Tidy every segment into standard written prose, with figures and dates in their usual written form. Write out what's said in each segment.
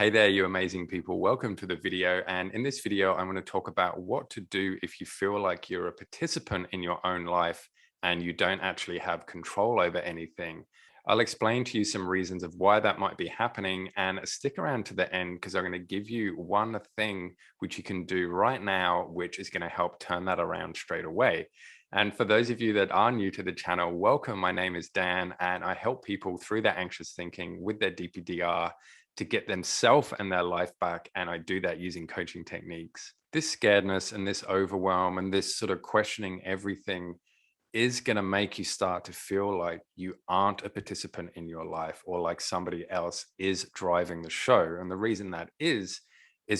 Hey there, you amazing people. Welcome to the video. And in this video, I'm going to talk about what to do if you feel like you're a participant in your own life and you don't actually have control over anything. I'll explain to you some reasons of why that might be happening, and stick around to the end because I'm going to give you one thing which you can do right now, which is going to help turn that around straight away. And for those of you that are new to the channel, welcome. My name is Dan, and I help people through their anxious thinking with their DPDR to get themselves and their life back. And I do that using coaching techniques. This scaredness and this overwhelm and this sort of questioning everything is going to make you start to feel like you aren't a participant in your life, or like somebody else is driving the show. And the reason that is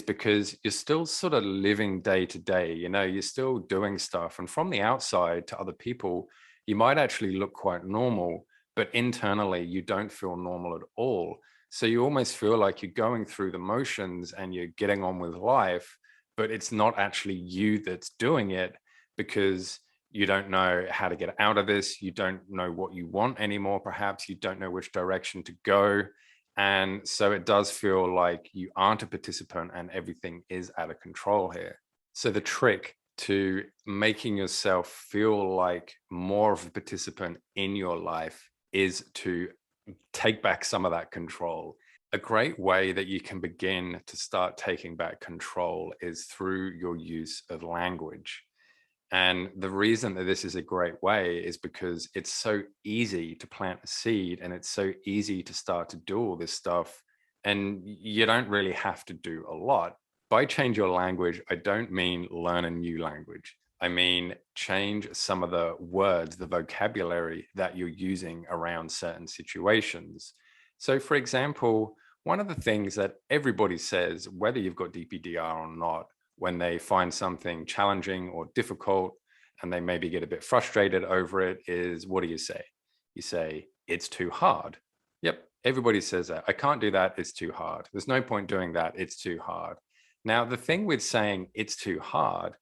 because you're still sort of living day to day. You're still doing stuff. And from the outside to other people, you might actually look quite normal, but internally you don't feel normal at all. So you almost feel like you're going through the motions and you're getting on with life, but it's not actually you that's doing it, because you don't know how to get out of this. You don't know what you want anymore. Perhaps you don't know which direction to go. And so it does feel like you aren't a participant and everything is out of control here. So the trick to making yourself feel like more of a participant in your life is to take back some of that control. A great way that you can begin to start taking back control is through your use of language. And the reason that this is a great way is because it's so easy to plant a seed, and it's so easy to start to do all this stuff. And you don't really have to do a lot. By change your language, I don't mean learn a new language. I mean, change some of the words, the vocabulary that you're using around certain situations. So for example, one of the things that everybody says, whether you've got DPDR or not, when they find something challenging or difficult and they maybe get a bit frustrated over it, is, what do you say? You say, it's too hard. Yep, everybody says that. I can't do that, it's too hard. There's no point doing that, it's too hard. Now, the thing with saying it's too hard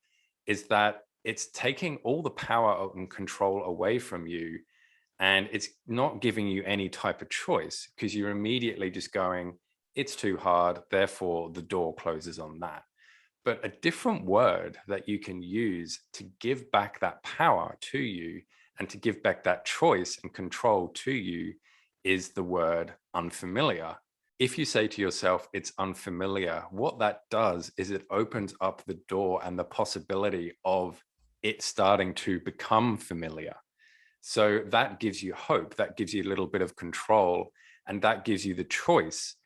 is that it's taking all the power and control away from you, and it's not giving you any type of choice, because you're immediately just going, it's too hard, therefore the door closes on that. But a different word that you can use to give back that power to you and to give back that choice and control to you is the word unfamiliar. If you say to yourself, it's unfamiliar, what that does is it opens up the door and the possibility of it starting to become familiar. So that gives you hope, that gives you a little bit of control, and that gives you the choice.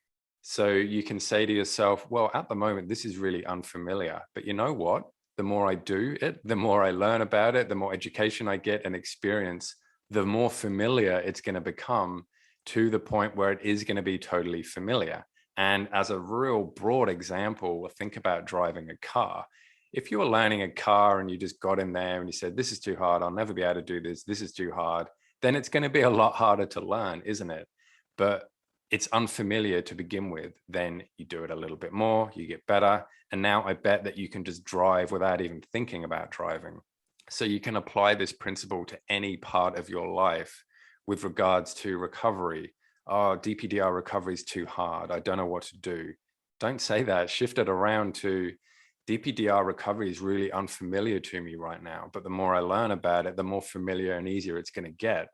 So you can say to yourself, well, at the moment, this is really unfamiliar, but you know what? The more I do it, the more I learn about it, the more education I get and experience, the more familiar it's going to become, to the point where it is going to be totally familiar. And as a real broad example, think about driving a car. If you were learning a car and you just got in there and you said, this is too hard, I'll never be able to do this, this is too hard, then it's going to be a lot harder to learn, isn't it? But it's unfamiliar to begin with. Then you do it a little bit more, you get better. And now I bet that you can just drive without even thinking about driving. So you can apply this principle to any part of your life with regards to recovery. Oh, DPDR recovery is too hard, I don't know what to do. Don't say that. Shift it around to, DPDR recovery is really unfamiliar to me right now, but the more I learn about it, the more familiar and easier it's going to get.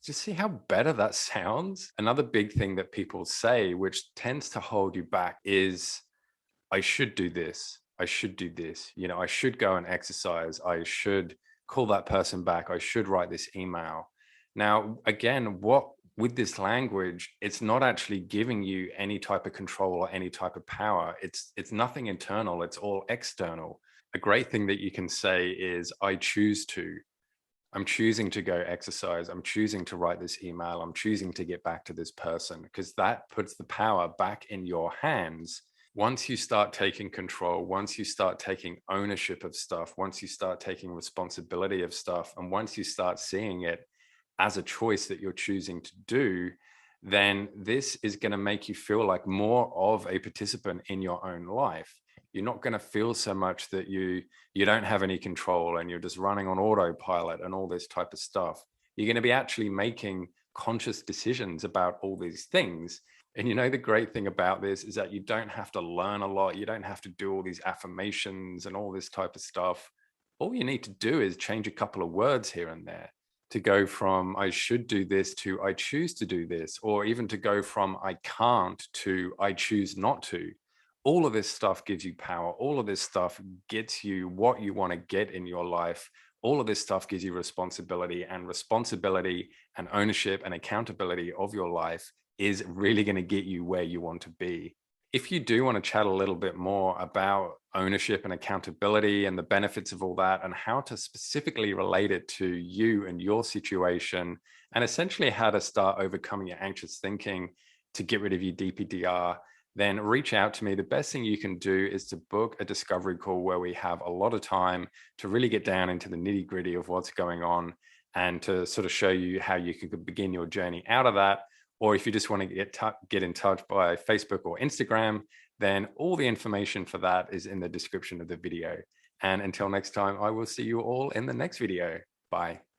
Just see how better that sounds. Another big thing that people say, which tends to hold you back, is, I should do this. I should do this. I should go and exercise. I should call that person back. I should write this email. Now, again, with this language, it's not actually giving you any type of control or any type of power. It's nothing internal. It's all external. A great thing that you can say is, I choose to. I'm choosing to go exercise. I'm choosing to write this email. I'm choosing to get back to this person, because that puts the power back in your hands. Once you start taking control, once you start taking ownership of stuff, once you start taking responsibility of stuff, and once you start seeing it as a choice that you're choosing to do, then this is going to make you feel like more of a participant in your own life. You're not going to feel so much that you don't have any control and you're just running on autopilot and all this type of stuff. You're going to be actually making conscious decisions about all these things. And you know, the great thing about this is that you don't have to learn a lot. You don't have to do all these affirmations and all this type of stuff. All you need to do is change a couple of words here and there to go from I should do this to I choose to do this, or even to go from I can't to I choose not to. All of this stuff gives you power. All of this stuff gets you what you want to get in your life. All of this stuff gives you responsibility and ownership and accountability of your life is really going to get you where you want to be. If you do want to chat a little bit more about ownership and accountability and the benefits of all that and how to specifically relate it to you and your situation, and essentially how to start overcoming your anxious thinking to get rid of your DPDR, then reach out to me. The best thing you can do is to book a discovery call where we have a lot of time to really get down into the nitty gritty of what's going on and to sort of show you how you can begin your journey out of that. Or if you just want to get in touch by Facebook or Instagram, then all the information for that is in the description of the video. And until next time, I will see you all in the next video. Bye.